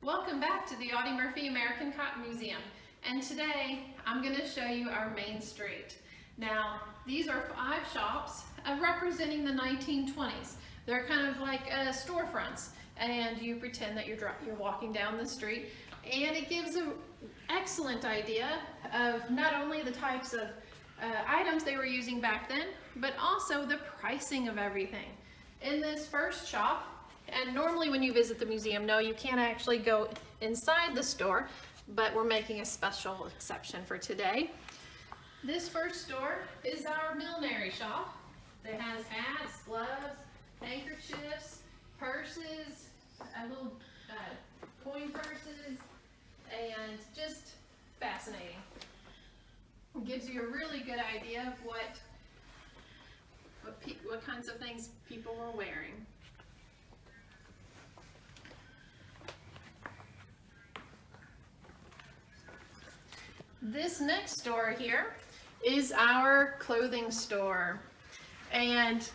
Welcome back to the Audie Murphy American Cotton Museum, and today I'm going to show you our main street. Now these are 5 shops representing the 1920s. They're kind of like storefronts, and you pretend that you're walking down the street, and it gives an excellent idea of not only the types of items they were using back then, but also the pricing of everything. In this first shop, and normally when you visit the museum, no, you can't actually go inside the store, but we're making a special exception for today. This first store is our millinery shop that has hats, gloves, handkerchiefs, purses, little coin purses, and just fascinating. It gives you a really good idea of what kinds of things people were wearing. This next store here is our clothing store, and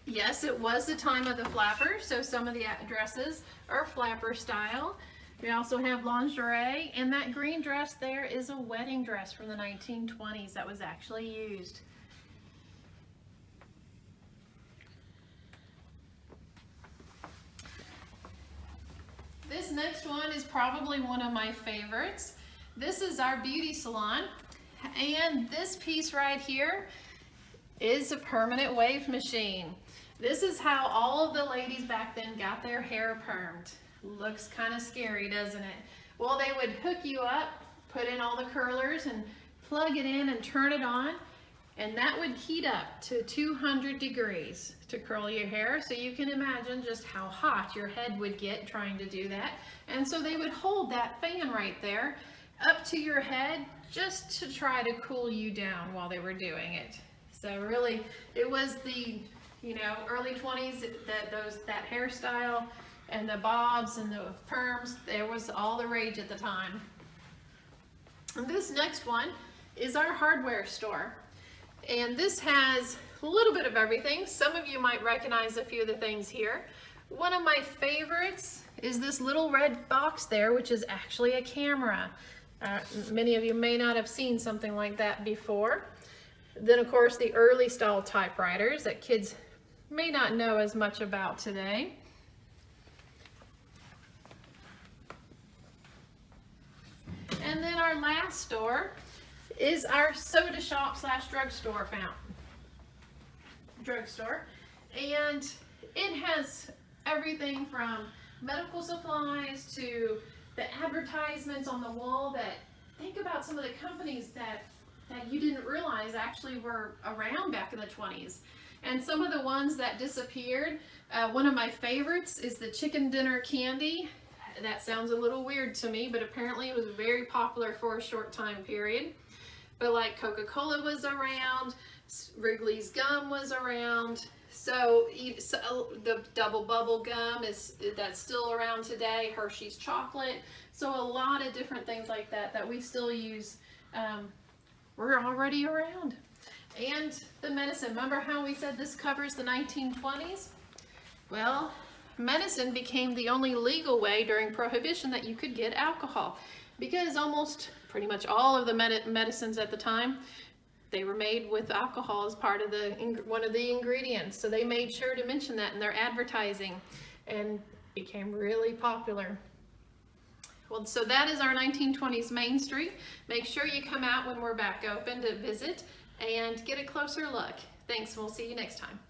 yes, it was the time of the flapper, so some of the dresses are flapper style. We also have lingerie, and that green dress there is a wedding dress from the 1920s that was actually used. This next one is probably one of my favorites. This is our beauty salon, and this piece right here is a permanent wave machine. This is how all of the ladies back then got their hair permed. Looks kind of scary, doesn't it? Well, they would hook you up, put in all the curlers and plug it in and turn it on, and that would heat up to 200 degrees to curl your hair. So you can imagine just how hot your head would get trying to do that. And so they would hold that fan right there up to your head just to try to cool you down while they were doing it. So really, it was the early 20s, that hairstyle and the bobs and the perms, there was all the rage at the time. And this next one is our hardware store, and this has a little bit of everything. Some of you might recognize a few of the things here. One of my favorites is this little red box there, which is actually a camera. Many of you may not have seen something like that before. Then of course the early style typewriters that kids may not know as much about today. And then our last store is our soda shop / drugstore and it has everything from medical supplies to the advertisements on the wall. That think about some of the companies that you didn't realize actually were around back in the 20s, and some of the ones that disappeared. One of my favorites is the chicken dinner candy. That sounds a little weird to me, but apparently it was very popular for a short time period. But like Coca-Cola was around, Wrigley's gum was around. So the double bubble gum that's still around today, Hershey's chocolate. So a lot of different things like that we still use were already around. And the medicine, remember how we said this covers the 1920s? Well, medicine became the only legal way during Prohibition that you could get alcohol, because almost pretty much all of the medicines at the time, they were made with alcohol as part of one of the ingredients. So they made sure to mention that in their advertising, and became really popular. Well, so that is our 1920s Main Street. Make sure you come out when we're back open to visit and get a closer look. Thanks, and we'll see you next time.